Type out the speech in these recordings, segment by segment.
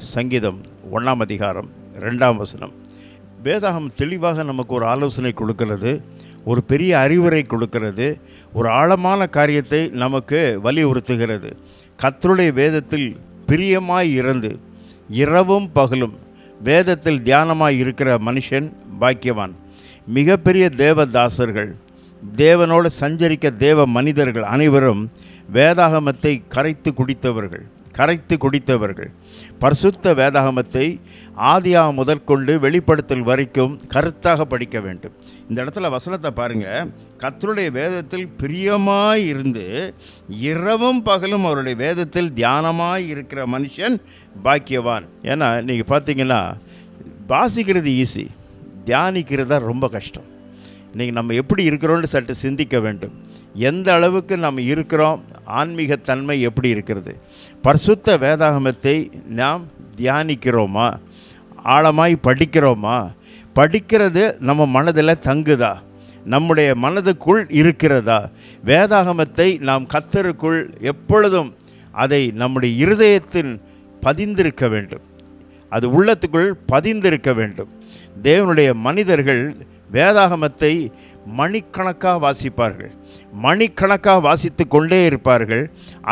சங்கீதம் 1ஆம் அதிகாரம் 2ஆம் வசனம். வேதாகம் தெளிவாக நமக்கு ஒரு ஆலோசனை கொடுக்கிறது, ஒரு பெரிய அறிவுரை கொடுக்கிறது, ஒரு ஆழமான காரியத்தை நமக்கு வலியுறுத்துகிறது. கர்த்தருடைய வேதத்தில் பிரியமாய் இருந்து இரவும் பகலும் வேதத்தில் தியானமாய் இருக்கிற மனுஷன் பாக்கியவான். மிகப்பெரிய தேவதாசர்கள், தேவனோடு சஞ்சரிக்க தேவ மனிதர்கள் அனைவரும் வேதாகமத்தை கரைத்து குடித்தவர்கள். பரிசுத்த வேதாகமத்தை ஆதியாகமம் முதற்கொண்டு வெளிப்படுத்தல் வரைக்கும் கருத்தாக படிக்க வேண்டும். இந்த இடத்துல வசனத்தை பாருங்கள். கர்த்தருடைய வேதத்தில் பிரியமாய் இருந்து இரவும் பகலும் அவருடைய வேதத்தில் தியானமாய் இருக்கிற மனுஷன் பாக்கியவான். ஏன்னா நீங்கள் பார்த்தீங்கன்னா வாசிக்கிறது ஈஸி, தியானிக்கிறது தான் ரொம்ப கஷ்டம். இன்றைக்கி நம்ம எப்படி இருக்கிறோன்னு சற்று சிந்திக்க வேண்டும். எந்த அளவுக்கு நம்ம இருக்கிறோம், ஆன்மீகத்தன்மை எப்படி இருக்கிறது, பரிசுத்த வேதாகமத்தை நாம் தியானிக்கிறோமா, ஆழமாய் படிக்கிறோமா, படிக்கிறது நம்ம மனதில் தங்குதா, நம்முடைய மனதுக்குள் இருக்கிறதா, வேதாகமத்தை நாம் கர்த்தருக்குள் எப்பொழுதும் அதை நம்முடைய இருதயத்தின் பதிந்திருக்க வேண்டும், அது உள்ளத்துக்குள் பதிந்திருக்க வேண்டும். தேவனுடைய மனிதர்கள் வேதாகமத்தை மணிக்கணக்காக வாசிப்பார்கள், மணிக்கணக்காக வாசித்து கொண்டே இருப்பார்கள்.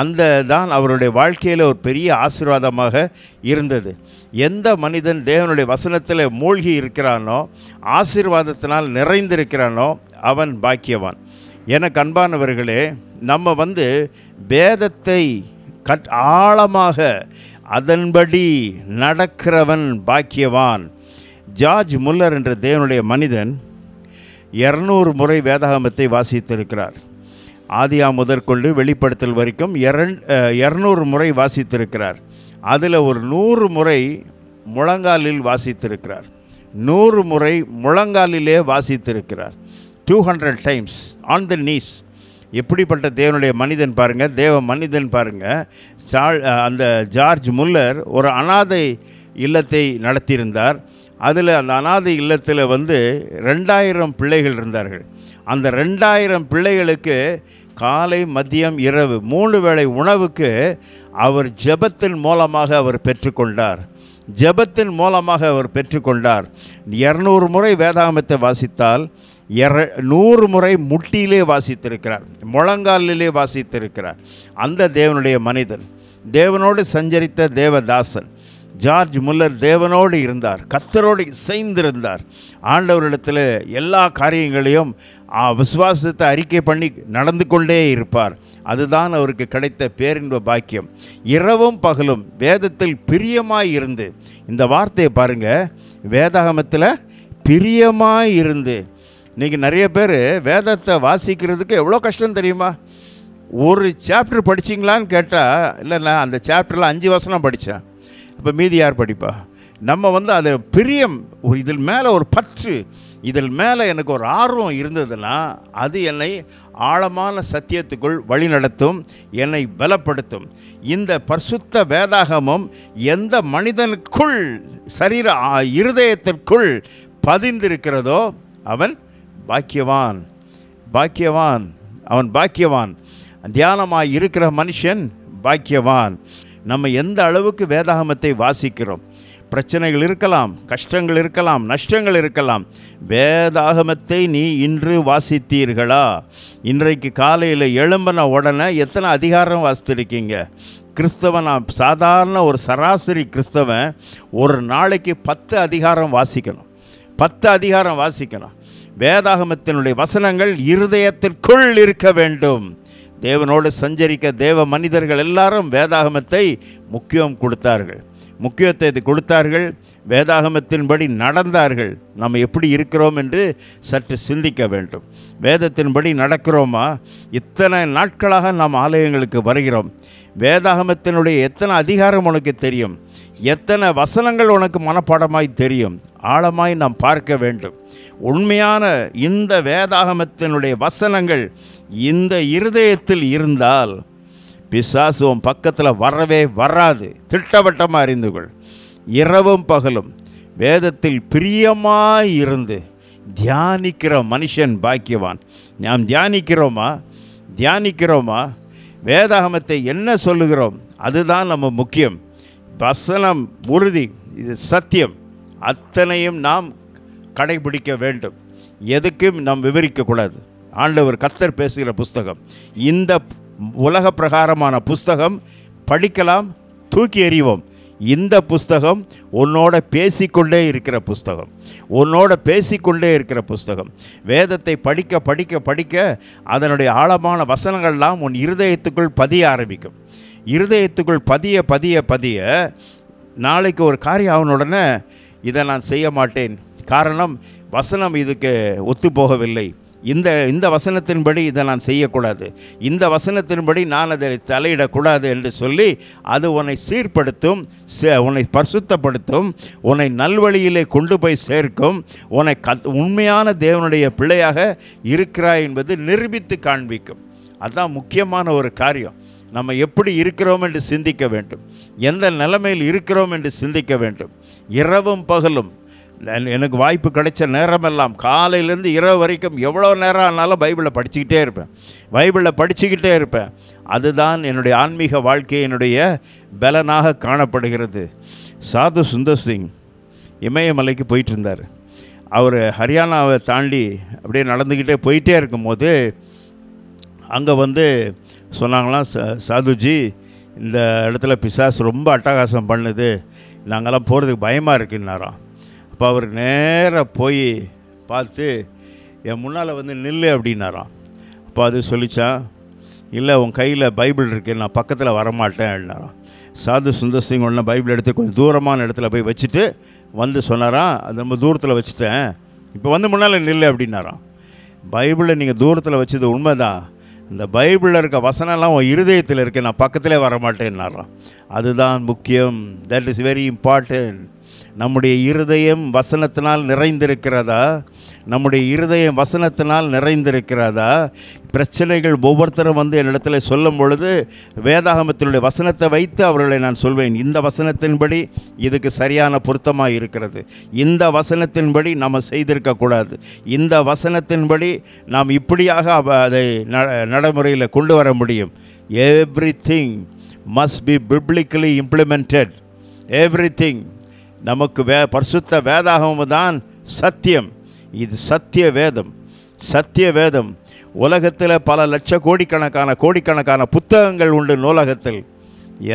அந்த தான் அவருடைய வாழ்க்கையில் ஒரு பெரிய ஆசீர்வாதமாக இருந்தது. எந்த மனிதன் தேவனுடைய வசனத்தில் மூழ்கி இருக்கிறானோ, ஆசீர்வாதத்தினால் நிறைந்திருக்கிறானோ அவன் பாக்கியவான். எனக்கு அன்பானவர்களே, நம்ம வேதத்தை ஆழமாக அதன்படி நடக்கிறவன் பாக்கியவான். ஜார்ஜ் முல்லர் என்ற தேவனுடைய மனிதன் 200 முறை வேதாகமத்தை வாசித்திருக்கிறார். ஆதியாகமம் முதற்கொண்டு வெளிப்படுத்தல் வரைக்கும் 200 முறை வாசித்திருக்கிறார். அதில் ஒரு 100 முறை முழங்காலில் வாசித்திருக்கிறார். 100 முறை முழங்காலிலே வாசித்திருக்கிறார். 200 டைம்ஸ் ஆன் த நீஸ். எப்படிப்பட்ட தேவனுடைய மனிதன் பாருங்கள், தேவ மனிதன் பாருங்கள். அந்த ஜார்ஜ் முல்லர் ஒரு அனாதை இல்லத்தை நடத்தியிருந்தார். அதில் அந்த அனாதை இல்லத்தில் 2000 பிள்ளைகள் இருந்தார்கள். அந்த 2000 பிள்ளைகளுக்கு காலை மதியம் இரவு 3 வேளை உணவுக்கு அவர் ஜெபத்தின் மூலமாக அவர் பெற்றுக்கொண்டார். 200 முறை வேதாகமத்தை வாசித்தால் 100 முறை முட்டியிலே வாசித்திருக்கிறார், முழங்காலிலே வாசித்திருக்கிறார். அந்த தேவனுடைய மனிதன், தேவனோடு சஞ்சரித்த தேவதாசன் ஜார்ஜ் முல்லர் தேவனோடு இருந்தார், கர்த்தரோடு இசைந்திருந்தார். ஆண்டவரிடத்தில் எல்லா காரியங்களையும் விசுவாசத்தை அறிக்கை பண்ணி நடந்து கொண்டே இருப்பார். அதுதான் அவருக்கு கிடைத்த பேரின்ப பாக்கியம். இரவும் பகலும் வேதத்தில் பிரியமாய் இருந்து, இந்த வார்த்தையை பாருங்கள், வேதாகமத்தில் பிரியமாய் இருந்து. இன்றைக்கி நிறைய பேர் வேதத்தை வாசிக்கிறதுக்கு எவ்வளோ கஷ்டம் தெரியுமா? ஒரு சாப்டர் படிச்சிங்களான்னு கேட்டால், இல்லைண்ணா அந்த சாப்டரில் 5 வசனம் படித்தேன், இப்போ மீதி யார் படிப்பா? நம்ம அதில் பிரியம், இதில் மேலே ஒரு பற்று, இதில் மேலே எனக்கு ஒரு ஆர்வம் இருந்ததுன்னா அது என்னை ஆழமான சத்தியத்துக்குள் வழிநடத்தும், என்னை பலப்படுத்தும். இந்த பரிசுத்த வேதாகமம் எந்த மனிதனுக்குள் இருதயத்திற்குள் பதிந்திருக்கிறதோ அவன் பாக்கியவான். அவன் பாக்கியவான். தியானமாய் இருக்கிற மனுஷன் பாக்கியவான். நம்ம எந்த அளவுக்கு வேதாகமத்தை வாசிக்கிறோம். பிரச்சனைகள் இருக்கலாம், கஷ்டங்கள் இருக்கலாம், நஷ்டங்கள் இருக்கலாம். வேதாகமத்தை நீ இன்று வாசித்தீர்களா? இன்றைக்கு காலையில் எழும்பின உடனே எத்தனை அதிகாரம் வாசித்திருக்கீங்க? கிறிஸ்தவன், சாதாரண ஒரு சராசரி கிறிஸ்தவன் ஒரு நாளைக்கு 10 அதிகாரம் வாசிக்கணும். 10 அதிகாரம் வாசிக்கணும். வேதாகமத்தினுடைய வசனங்கள் இருதயத்திற்குள் இருக்க வேண்டும். தேவனோடு சஞ்சரிக்க தேவ மனிதர்கள் எல்லாரும் வேதாகமத்தை முக்கியத்துவத்தை கொடுத்தார்கள். வேதாகமத்தின்படி நடந்தார்கள். நம்ம எப்படி இருக்கிறோம் என்று சற்று சிந்திக்க வேண்டும். வேதத்தின்படி நடக்கிறோமா? இத்தனை நாட்களாக நாம் ஆலயங்களுக்கு வருகிறோம். வேதாகமத்தினுடைய எத்தனை அதிகாரம் உனக்கு தெரியும்? எத்தனை வசனங்கள் உனக்கு மனப்பாடமாய் தெரியும்? ஆழமாய் நாம் பார்க்க வேண்டும். உண்மையான இந்த வேதாகமத்தினுடைய வசனங்கள் இந்த இருதயத்தில் இருந்தால் பிசாசு உன் பக்கத்தில் வரவே வராது. திட்டவட்டமாக அறிந்து கொள். இரவும் பகலும் வேதத்தில் பிரியமாய் இருந்து தியானிக்கிற மனுஷன் பாக்கியவான். நாம் தியானிக்கிறோமா? வேதாகமத்தை என்ன சொல்லுகிறோம்? அதுதான் நம்ம முக்கியம். வசனம் உறுதி, இது சத்தியம், அத்தனையும் நாம் கடைபிடிக்க வேண்டும். எதுக்கும் நாம் விவரிக்கக்கூடாது. ஆண்டவர் கர்த்தர் பேசுகிற புஸ்தகம், இந்த உலக பிரகாரமான புஸ்தகம் படிக்கலாம், தூக்கி எறிவோம். இந்த புஸ்தகம் உன்னோட பேசிக்கொண்டே இருக்கிற புஸ்தகம், உன்னோட பேசிக்கொண்டே இருக்கிற புஸ்தகம். வேதத்தை படிக்க படிக்க படிக்க அதனுடைய ஆழமான வசனங்கள்லாம் உன் இருதயத்துக்குள் பதிய ஆரம்பிக்கும். இருதயத்துக்குள் பதிய பதிய பதிய நாளைக்கு ஒரு காரியம் ஆகணுடனே இதை நான் செய்ய மாட்டேன், காரணம் வசனம் இதுக்கு ஒத்து போகவில்லை, இந்த வசனத்தின்படி இதை நான் செய்யக்கூடாது, இந்த வசனத்தின்படி நான் அதை தலையிடக்கூடாது என்று சொல்லி அது உன்னை சீர்படுத்தும், உன்னை பரிசுத்தப்படுத்தும், உன்னை நல்வழியிலே கொண்டு போய் சேர்க்கும், உன்னை உண்மையான தேவனுடைய பிள்ளையாக இருக்கிறாய் என்பது நிரூபித்து காண்பிக்கும். அதுதான் முக்கியமான ஒரு காரியம். நம்ம எப்படி இருக்கிறோம் என்று சிந்திக்க வேண்டும், எந்த நிலைமையில் இருக்கிறோம் என்று சிந்திக்க வேண்டும். இரவும் பகலும் எனக்கு வாய்ப்பு கிடைச்ச நேரமெல்லாம் காலையிலேருந்து இரவு வரைக்கும் எவ்வளோ நேரம் ஆனாலும் பைபிளை படிச்சுக்கிட்டே இருப்பேன். அதுதான் என்னுடைய ஆன்மீக வாழ்க்கை, என்னுடைய பலனாக காணப்படுகிறது. சாது சுந்தர் சிங் இமயமலைக்கு போயிட்டு இருந்தார். அவர் ஹரியானாவை தாண்டி அப்படியே நடந்துக்கிட்டே போயிட்டே இருக்கும்போது அங்கே சொன்னாங்களாம், சாதுஜி இந்த இடத்துல பிசாசு ரொம்ப அட்டகாசம் பண்ணுது, நாங்கள்லாம் போகிறதுக்கு பயமாக இருக்குன்னாராம். அப்போ அவர் நேராக போய் பார்த்து என் முன்னால் நில்லு அப்படின்னாராம். அப்போ அது சொல்லிச்சான், இல்லை உன் கையில் பைபிள் இருக்குது, நான் பக்கத்தில் வரமாட்டேன் அப்படின்னாராம். சாது சுந்தர் சிங் ஒன்று பைபிள் எடுத்து கொஞ்சம் தூரமான இடத்துல போய் வச்சுட்டு சொன்னாராம், அது ரொம்ப தூரத்தில் வச்சுட்டேன், இப்போ முன்னால் நில்லு அப்படின்னாராம். பைபிளை நீங்கள் தூரத்தில் வச்சது உண்மைதான், இந்த பைபிளில் இருக்க வசனம்லாம் உன் இருதயத்தில் இருக்க, நான் பக்கத்திலே வரமாட்டேன்னாராம். அதுதான் முக்கியம். That is very important. நம்முடைய இருதயம் வசனத்தினால் நிறைந்திருக்கிறதா? நம்முடைய இருதயம் வசனத்தினால் நிறைந்திருக்கிறதா? பிரச்சனைகள் ஒவ்வொருத்தரும் என்னிடத்தில் சொல்லும் பொழுது வேதாகமத்தினுடைய வசனத்தை வைத்து அவர்களை நான் சொல்வேன், இந்த வசனத்தின்படி இதுக்கு சரியான பொருத்தமாக இருக்கிறது, இந்த வசனத்தின்படி நம்ம செய்திருக்கக்கூடாது, இந்த வசனத்தின்படி நாம் இப்படியாக அதை நடைமுறையில் கொண்டு வர முடியும். Everything must be biblically implemented. everything. நமக்கு பரிசுத்த வேதாகமம் தான் சத்தியம். இது சத்திய வேதம், சத்திய வேதம். உலகத்தில் பல கோடிக்கணக்கான புத்தகங்கள் உண்டு நூலகத்தில்.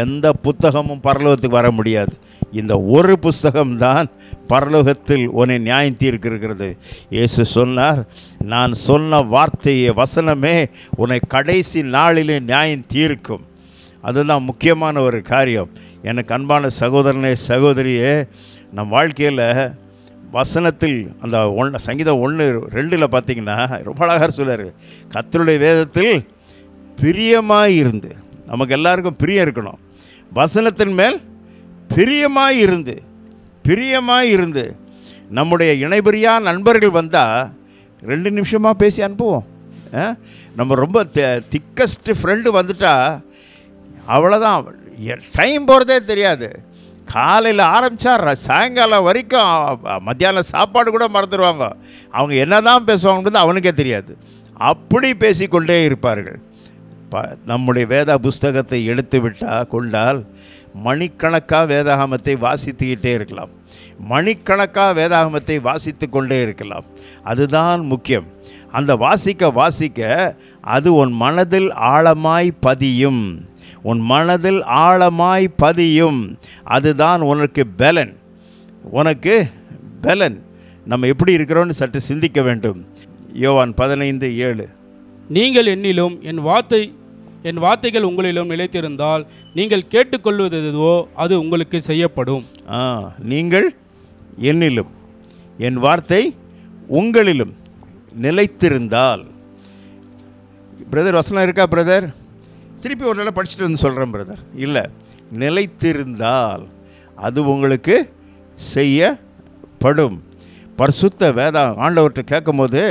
எந்த புத்தகமும் பரலோகத்துக்கு வர முடியாது. இந்த ஒரு புஸ்தகம்தான் பரலோகத்தில் உன்னை நியாயம் தீர்க்கிறது. இயேசு சொன்னார், நான் சொன்ன வார்த்தையே வசனமே உன்னை கடைசி நாளிலே நியாயம் தீர்க்கும். அதுதான் முக்கியமான ஒரு காரியம். எனக்கு அன்பான சகோதரனே சகோதரியே, நம் வாழ்க்கையில் வசனத்தில் அந்த சங்கீதம் 1:2 பார்த்தீங்கன்னா ரொம்ப அழகாக சொல்கிறார், கர்த்தருடைய வேதத்தில் பிரியமாய் இருந்து. நமக்கு எல்லாருக்கும் பிரியம் இருக்கணும். வசனத்தின் மேல் பிரியமாய் இருந்து நம்முடைய இணைபிரியா நண்பர்கள் வந்தால் 2 நிமிஷமாக பேசி அனுப்புவோம். நம்ம ரொம்ப திக்கஸ்ட் ஃப்ரெண்டு வந்துட்டா அவ்வளோதான், டைம் போகிறதே தெரியாது. காலையில் ஆரம்பித்தா சாயங்காலம் வரைக்கும் மத்தியானம் சாப்பாடு கூட மறந்துடுவாங்க. அவங்க என்ன தான் பேசுவாங்கன்றது அவனுக்கே தெரியாது. அப்படி பேசிக்கொண்டே இருப்பார்கள். நம்முடைய வேத புஸ்தகத்தை எடுத்து கொண்டால் மணிக்கணக்காக வேதாகமத்தை வாசித்துக்கிட்டே இருக்கலாம், மணிக்கணக்காக வேதாகமத்தை வாசித்து கொண்டே இருக்கலாம். அதுதான் முக்கியம். அந்த வாசிக்க அது உன் மனதில் ஆழமாய் பதியும், உன் மனதில் ஆழமாய் பதியும். அதுதான் உனக்கு பலன். நம்ம எப்படி இருக்கிறோன்னு சற்று சிந்திக்க வேண்டும். யோவான் 15:7. நீங்கள் என்னிலும் என் வார்த்தைகள் உங்களிலும் நிலைத்திருந்தால் நீங்கள் கேட்டுக்கொள்வது எதுவோ அது உங்களுக்கு செய்யப்படும். நீங்கள் என்னிலும் என் வார்த்தை உங்களிலும் நிலைத்திருந்தால். பிரதர் வசனம் இருக்கா பிரதர்? திருப்பி ஒரு நாள் படிச்சுட்டு சொல்கிறேன் பிரதர். இல்லை, நிலைத்திருந்தால் அது உங்களுக்கு செய்யப்படும். பரிசுத்த வேதம் ஆண்டவர்கிட்ட கேட்கும் போது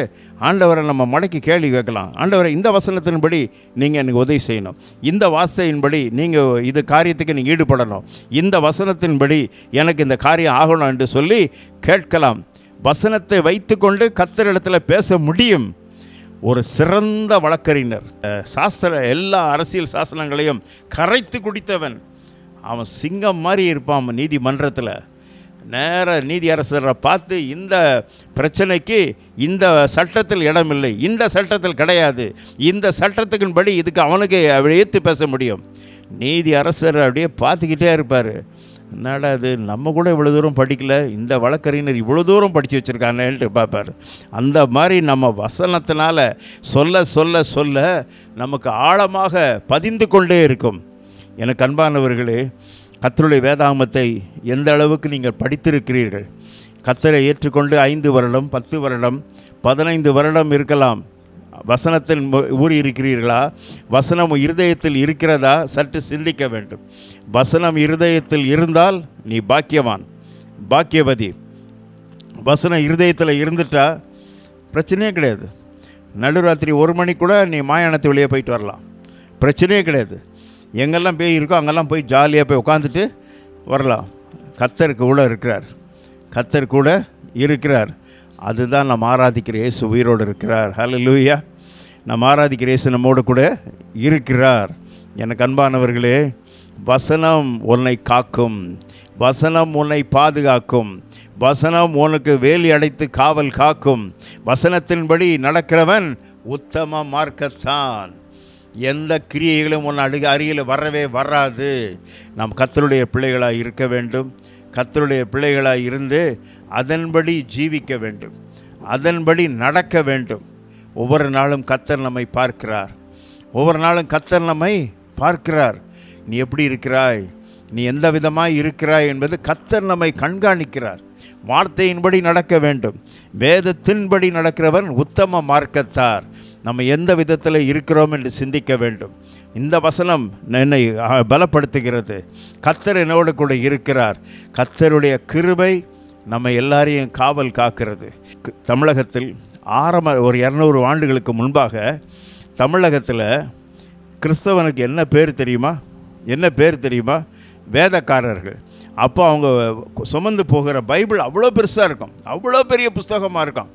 ஆண்டவரை நம்ம மடக்கி கேள்வி கேட்கலாம். ஆண்டவரை, இந்த வசனத்தின்படி நீங்கள் எனக்கு உதவி செய்யணும், இந்த வார்த்தையின்படி நீங்கள் இது காரியத்துக்கு நீங்கள் ஈடுபடணும், இந்த வசனத்தின்படி எனக்கு இந்த காரியம் ஆகணும் என்று சொல்லி கேட்கலாம். வசனத்தை வைத்து கொண்டு கர்த்தரிடத்தில் பேச முடியும். ஒரு சிறந்த வழக்கறிஞர், எல்லா அரசியல் சாசனங்களையும் கரைத்து குடித்தவன். அவன் சிங்கம் மாதிரி இருப்பான் நீதிமன்றத்தில். நேர நீதியரசரை பார்த்து, இந்த பிரச்சனைக்கு இந்த சட்டத்தில் இடமில்லை, இந்த சட்டத்தில் கிடையாது, இந்த சட்டத்துக்குன்படி இதுக்கு அவனுக்கு ஏற்று பேச முடியும். நீதி அரசர் அப்படியே பார்த்துக்கிட்டே இருப்பார். என்னடா அது, நம்ம கூட இவ்வளோ தூரம் படிக்கல, இந்த வழக்கறிஞர் இவ்வளோ தூரம் படித்து வச்சுருக்காங்கன்ட்டு பார்ப்பார். அந்த மாதிரி நம்ம வசனத்தினால சொல்ல சொல்ல சொல்ல நமக்கு ஆழமாக பதிந்து கொண்டே இருக்கும். எனக்கு அன்பானவர்களே, கர்த்தருடைய வேதாகமத்தை எந்த அளவுக்கு நீங்கள் படித்திருக்கிறீர்கள்? கர்த்தரை ஏற்றுக்கொண்டு 5 வருடம் 10 வருடம் 15 வருடம் இருக்கலாம். வசனத்தில் ஊறி இருக்கிறீர்களா? வசனம் இருதயத்தில் இருக்கிறதா? சற்று சிந்திக்க வேண்டும். வசனம் இருதயத்தில் இருந்தால் நீ பாக்கியவான், பாக்கியவதி. வசனம் இருதயத்தில் இருந்துட்டா பிரச்சனையே கிடையாது. நடுராத்திரி 1 மணி கூட நீ மாயாணத்து வெளியே போயிட்டு வரலாம், பிரச்சனையே கிடையாது. எங்கெல்லாம் பேய் இருக்கோ அங்கெல்லாம் போய் ஜாலியாக போய் உட்காந்துட்டு வரலாம். கர்த்தர் கூட இருக்கிறார், கர்த்தர் கூட இருக்கிறார். அதுதான் நம்ம ஆராதிக்கிற இயேசு உயிரோடு இருக்கிறார். ஹல்லேலூயா! நம்ம ஆராதிக்கிற இயேசு நம்மோடு கூட இருக்கிறார். எனக்கு அன்பானவர்களே, வசனம் உன்னை காக்கும், வசனம் உன்னை பாதுகாக்கும், வசனம் உனக்கு வேலி அடைத்து காவல் காக்கும். வசனத்தின்படி நடக்கிறவன் உத்தம மார்க்கத்தான். எந்த கிரியைகளும் உன் அருகில் வரவே வராது. நாம் கர்த்தருடைய பிள்ளைகளாக இருக்க வேண்டும். கர்த்தருடைய பிள்ளைகளாக இருந்து அதன்படி ஜீவிக்க வேண்டும், அதன்படி நடக்க வேண்டும். ஒவ்வொரு நாளும் கர்த்தர் நம்மை பார்க்கிறார், ஒவ்வொரு நாளும் கர்த்தர் நம்மை பார்க்கிறார். நீ எப்படி இருக்கிறாய், நீ எந்த விதமாய் இருக்கிறாய் என்பது கர்த்தர் நம்மை கண்காணிக்கிறார். வார்த்தையின்படி நடக்க வேண்டும். வேதத்தின்படி நடக்கிறவன் உத்தம மார்க்கத்தார். நம்ம எந்த விதத்தில் இருக்கிறோம் என்று சிந்திக்க வேண்டும். இந்த வசனம் என்னை பலப்படுத்துகிறது. கர்த்தர் என்னோடு கூட இருக்கிறார். கர்த்தருடைய கிருபை நம்ம எல்லாரையும் காவல் காக்கிறது. தமிழகத்தில் ஒரு 200 ஆண்டுகளுக்கு முன்பாக தமிழகத்தில் கிறிஸ்தவனுக்கு என்ன பேர் தெரியுமா? என்ன பேர் தெரியுமா? வேதக்காரர்கள். அப்போ அவங்க சுமந்து போகிற பைபிள் அவ்வளோ பெருசாக இருக்கும், அவ்வளோ பெரிய புஸ்தகமாக இருக்கும்.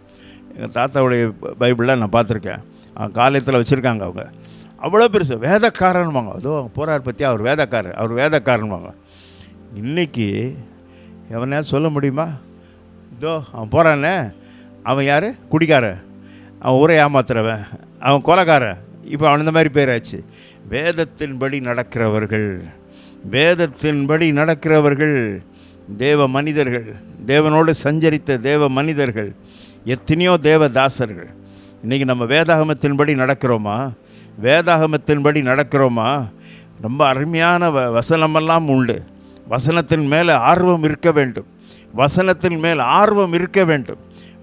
எங்கள் தாத்தாவுடைய பைபிளில் நான் பார்த்துருக்கேன், காலத்தில் வச்சுருக்காங்க. அவங்க அவ்வளோ பெருசு, வேதக்காரன்வாங்க. அதோ அவங்க போகிறார் பற்றி, அவர் வேதக்காரர், அவர் வேதக்காரன்வாங்க. இன்றைக்கி எவனையா சொல்ல முடியுமா? இதோ அவன் போகிறானே, அவன் யார்? குடிக்காரன், அவன் ஊரை ஏமாத்துறவன், அவன் கொலைக்காரன். இப்போ அவன் இந்த மாதிரி பேராச்சு. வேதத்தின்படி நடக்கிறவர்கள், வேதத்தின்படி நடக்கிறவர்கள் தேவ மனிதர்கள், தேவனோடு சஞ்சரித்த தேவ மனிதர்கள், எத்தனையோ தேவதாசர்கள். இன்றைக்கி நம்ம வேதாகமத்தின்படி நடக்கிறோமா? வேதாகமத்தின்படி நடக்கிறோமா? ரொம்ப அருமையான வசனமெல்லாம் உண்டு. வசனத்தின் மேலே ஆர்வம் இருக்க வேண்டும், வசனத்தின் மேல் ஆர்வம் இருக்க வேண்டும்,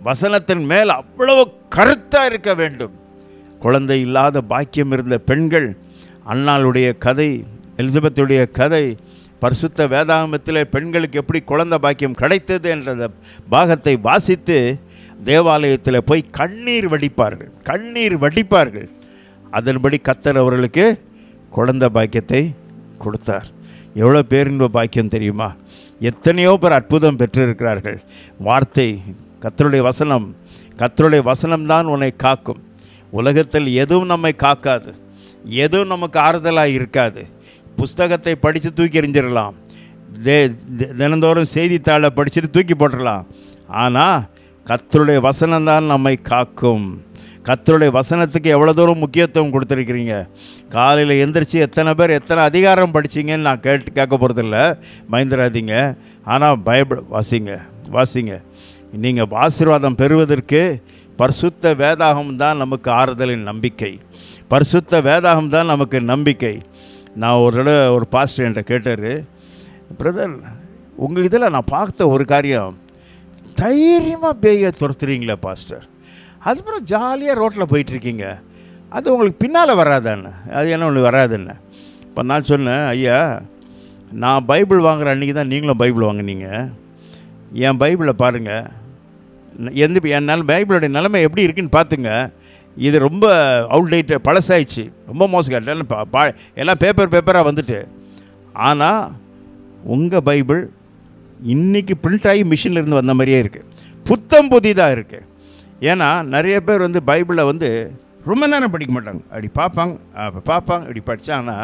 வசனத்தின் மேல் அவ்வளவு கருத்தாக இருக்க வேண்டும். குழந்தை இல்லாத பாக்கியம் இருந்த பெண்கள், அன்னாளுடைய கதை, எலிசபெத்துடைய கதை, பரிசுத்த வேதாகமத்தில் பெண்களுக்கு எப்படி குழந்தை பாக்கியம் கிடைத்தது என்ற பாகத்தை வாசித்து தேவாலயத்தில் போய் கண்ணீர் வடிப்பார்கள், கண்ணீர் வடிப்பார்கள். அதன்படி கர்த்தர் அவர்களுக்கு குழந்தை பாக்கியத்தை கொடுத்தார். எவ்வளோ பேரின்ப பாக்கியம் தெரியுமா? எத்தனையோ பேர் அற்புதம் பெற்றிருக்கிறார்கள். வார்த்தை, கர்த்தருடைய வசனம், கர்த்தருடைய வசனம்தான் உன்னை காக்கும். உலகத்தில் எதுவும் நம்மை காக்காது, எதுவும் நமக்கு ஆறுதலாக இருக்காது. புஸ்தகத்தை படித்து தூக்கி எறிஞ்சிடலாம், தினந்தோறும் செய்தித்தாளை படிச்சுட்டு தூக்கி போட்டுடலாம். ஆனால் கர்த்தருடைய வசனம்தான் நம்மை காக்கும். கர்த்தருடைய வசனத்துக்கு எவ்வளோ தூரம் முக்கியத்துவம் கொடுத்துருக்கிறீங்க? காலையில் எந்திரிச்சு எத்தனை பேர் எத்தனை அதிகாரம் படிச்சிங்கன்னு நான் கேட்க போகிறதில்ல, பயந்துடாதீங்க. ஆனால் பைபிள் வாசிங்க, வாசிங்க. நீங்கள் ஆசீர்வாதம் பெறுவதற்கு பரிசுத்த வேதாகம் தான் நமக்கு ஆறுதலின் நம்பிக்கை, பரிசுத்த வேதாகம் தான் நமக்கு நம்பிக்கை. நான் ஒரு தடவை ஒரு பாஸ்டர் என்கிட்ட கேட்டார், பிரதர் உங்கள் இதில் நான் பார்த்த ஒரு காரியம், தைரியமாக பேயை துரத்துறீங்களே பாஸ்டர், அதுக்கப்புறம் ஜாலியாக ரோட்டில் போயிட்டுருக்கீங்க, அது உங்களுக்கு பின்னால் வராதான்னு. அது என்ன உங்களுக்கு வராதுன்னு. இப்போ நான் சொன்னேன், ஐயா நான் பைபிள் வாங்குகிற அன்றைக்கி தான் நீங்களும் பைபிள் வாங்கினீங்க. என் பைபிளை பாருங்கள், என்னால் பைபிளோடைய நிலைமை எப்படி இருக்குன்னு பார்த்துங்க. இது ரொம்ப அவுட்டேட், பழசாயிடுச்சு, ரொம்ப மோசம், எல்லாம் பேப்பராக வந்துட்டு. ஆனால் உங்கள் பைபிள் இன்றைக்கி பிரிண்ட் ஆகி மிஷின்லேருந்து வந்த மாதிரியே இருக்குது, புத்தம் புதிதாக இருக்குது. ஏன்னா நிறைய பேர் பைபிளை ரொம்ப நேரம் படிக்க மாட்டாங்க, அப்படி பார்ப்பாங்க, இப்படி படித்தாங்கன்னா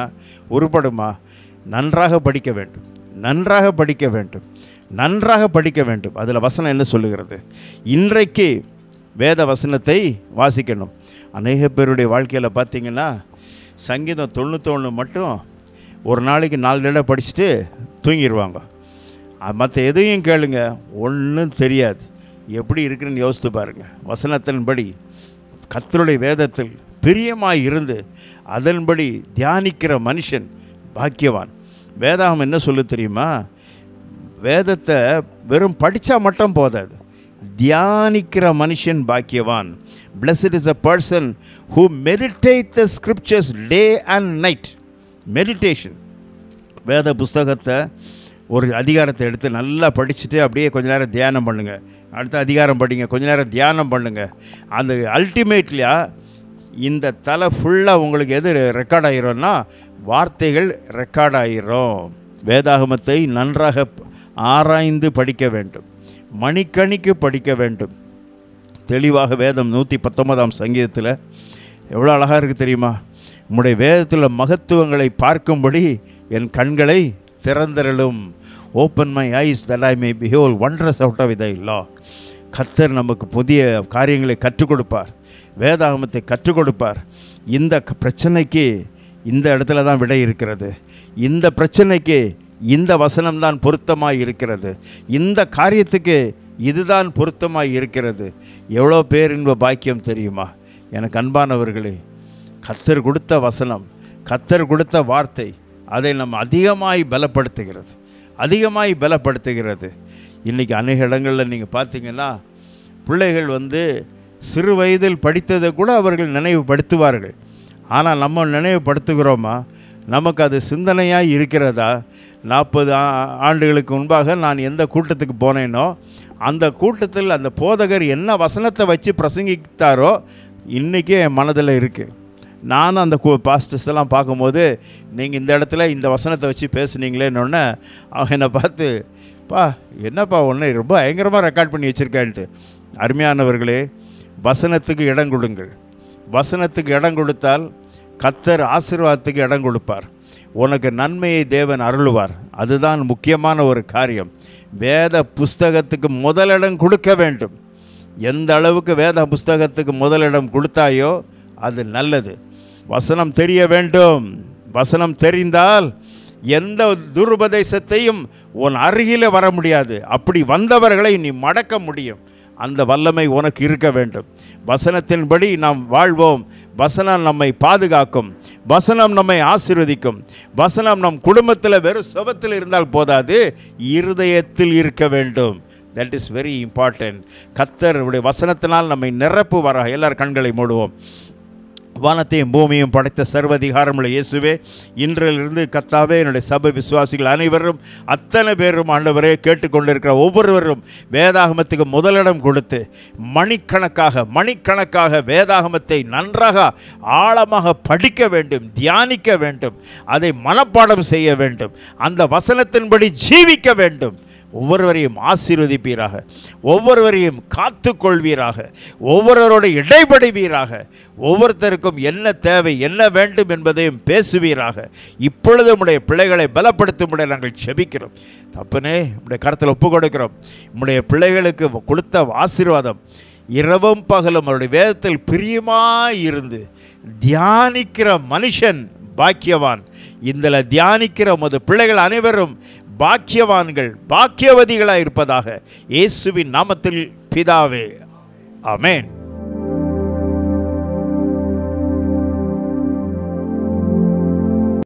உருப்படுமா? நன்றாக படிக்க வேண்டும், நன்றாக படிக்க வேண்டும், நன்றாக படிக்க வேண்டும். அதில் வசனம் என்ன சொல்லுகிறது? இன்றைக்கு வேத வசனத்தை வாசிக்கணும். அநேக பேருடைய வாழ்க்கையில் பார்த்திங்கன்னா சங்கீதம் 91 மட்டும் ஒரு நாளைக்கு 4 தடவை படிச்சுட்டு தூங்கிடுவாங்க. மற்ற எதையும் கேளுங்க, ஒன்றும் தெரியாது. எப்படி இருக்குன்னு யோசித்து பாருங்கள். வசனத்தின்படி கர்த்தருடைய வேதத்தில் பிரியமாய் இருந்து அதன்படி தியானிக்கிற மனுஷன் பாக்கியவான். வேதாகம் என்ன சொல்ல தெரியுமா? வேதத்தை வெறும் படித்தா மட்டும் போதாது, தியானிக்கிற மனுஷன் பாக்கியவான். Blessed is a person who meditate the scriptures day and night. Meditation. வேத புஸ்தகத்தை ஒரு அதிகாரத்தை எடுத்து நல்லா படிச்சுட்டு அப்படியே கொஞ்ச நேரம் தியானம் பண்ணுங்கள். அடுத்த அதிகாரம் படிங்க, கொஞ்ச நேரம் தியானம் பண்ணுங்கள். அந்த அல்டிமேட்லியாக இந்த தலை ஃபுல்லாக உங்களுக்கு எது ரெக்கார்ட் ஆகிரும்னா வார்த்தைகள் ரெக்கார்ட் ஆகிரும். வேதாகமத்தை நன்றாக ஆராய்ந்து படிக்க வேண்டும், மணிக்கணிக்கு படிக்க வேண்டும். தெளிவாக வேதம் 119ஆம் சங்கீதத்தில் எவ்வளோ அழகாக இருக்குது தெரியுமா? உம்முடைய வேதத்தில் மகத்துவங்களை பார்க்கும்படி என் கண்களை திறந்தருளும். Open my eyes that I may behold wonders out of thy law. கர்த்தர் நமக்கு புதிய காரியங்களை கற்றுக் கொடுப்பார், வேதாகமத்தை கற்றுக் கொடுப்பார். இந்த பிரச்சனைக்கு இந்த இடத்துல தான் விடை இருக்கிறது. இந்த பிரச்சனைக்கு இந்த வசனம்தான் பொருத்தமாக இருக்கிறது. இந்த காரியத்துக்கு இதுதான் பொருத்தமாக இருக்கிறது. எவ்வளோ பேர் இன்ப பாக்கியம் தெரியுமா? எனக்கு அன்பானவர்களே, கர்த்தர் கொடுத்த வசனம், கர்த்தர் கொடுத்த வார்த்தை அதை நம்ம அதிகமாய் பலப்படுத்துகிறது, அதிகமாய் பலப்படுத்துகிறது. இன்றைக்கி அநேக இடங்களில் நீங்கள் பார்த்தீங்கன்னா பிள்ளைகள் சிறு வயதில் படித்ததை கூட அவர்கள் நினைவுபடுத்துவார்கள். ஆனால் நம்ம நினைவுபடுத்துகிறோமா? நமக்கு அது சிந்தனையாக இருக்கிறதா? 40 ஆண்டுகளுக்கு முன்பாக நான் எந்த கூட்டத்துக்கு போனேனோ அந்த கூட்டத்தில் அந்த போதகர் என்ன வசனத்தை வச்சு பிரசங்கித்தாரோ இன்றைக்கே என் மனதில் இருக்குது. நானும் அந்த பாஸ்டர்ஸ் எல்லாம் பார்க்கும்போது, நீங்கள் இந்த இடத்துல இந்த வசனத்தை வச்சு பேசுனீங்களேன்னொன்னே அவங்க என்னை பார்த்து, என்னப்பா ஒன்று ரொம்ப பயங்கரமாக ரெக்கார்ட் பண்ணி வச்சுருக்கேன்ட்டு. அருமையானவர்களே, வசனத்துக்கு இடம் கொடுங்கள். வசனத்துக்கு இடம் கொடுத்தால் கர்த்தர் ஆசீர்வாதத்துக்கு இடம் கொடுப்பார். உனக்கு நன்மையை தேவன் அருளுவார். அதுதான் முக்கியமான ஒரு காரியம். வேத புஸ்தகத்துக்கு முதலிடம் கொடுக்க வேண்டும். எந்த அளவுக்கு வேத புஸ்தகத்துக்கு முதலிடம் கொடுத்தாயோ அது நல்லது. வசனம் தெரிய வேண்டும். வசனம் தெரிந்தால் எந்த துருபதேசத்தையும் உன் அருகில் வர முடியாது. அப்படி வந்தவர்களை நீ மடக்க முடியும். அந்த வல்லமை உனக்கு இருக்க வேண்டும். வசனத்தின்படி நாம் வாழ்வோம். வசனம் நம்மை பாதுகாக்கும். வசனம் நம்மை ஆசீர்வதிக்கும். வசனம் நம் குடும்பத்தில் வெறும் சுபத்தில் இருந்தால் போதாது, இருதயத்தில் இருக்க வேண்டும். That is very important. கர்த்தருடைய வசனத்தினால் நம்மை நிரப்புவாராக. எல்லார் கண்களை மூடுவோம். வானத்தையும் பூமியும் படைத்த சர்வதிகாரமுள்ள இயேசுவே, இன்றிலிருந்து கர்த்தாவே, என்னுடைய சபை விசுவாசிகள் அனைவரும் அத்தனை பேரும் ஆண்டவரே கேட்டுக்கொண்டிருக்கிற ஒவ்வொருவரும் வேதாகமத்துக்கு முதலிடம் கொடுத்து மணிக்கணக்காக வேதாகமத்தை நன்றாக ஆழமாக படிக்க வேண்டும், தியானிக்க வேண்டும், அதை மனப்பாடம் செய்ய வேண்டும், அந்த வசனத்தின்படி ஜீவிக்க வேண்டும். ஒவ்வொருவரையும் ஆசீர்வதிப்பீராக, ஒவ்வொருவரையும் காத்து கொள்வீராக, ஒவ்வொருவரோடு இடைபடுவீராக, ஒவ்வொருத்தருக்கும் என்ன தேவை, என்ன வேண்டும் என்பதையும் பேசுவீராக. இப்பொழுது உம்முடைய பிள்ளைகளை பலப்படுத்தும்படி நாங்கள் செபிக்கிறோம். தப்புனே உம்முடைய கரத்தில் ஒப்பு கொடுக்கிறோம். உம்முடைய பிள்ளைகளுக்கு கொடுத்த ஆசீர்வாதம் இரவும் பகலும் அவருடைய வேதத்தில் பிரியமாயிருந்து தியானிக்கிற மனுஷன் பாக்கியவான். இதில் தியானிக்கிற உமது பிள்ளைகள் அனைவரும் பாக்கியவான்கள், பாக்கியவதிகளாக இருப்பதாக இயேசுவின் நாமத்தில் பிதாவே, ஆமென்.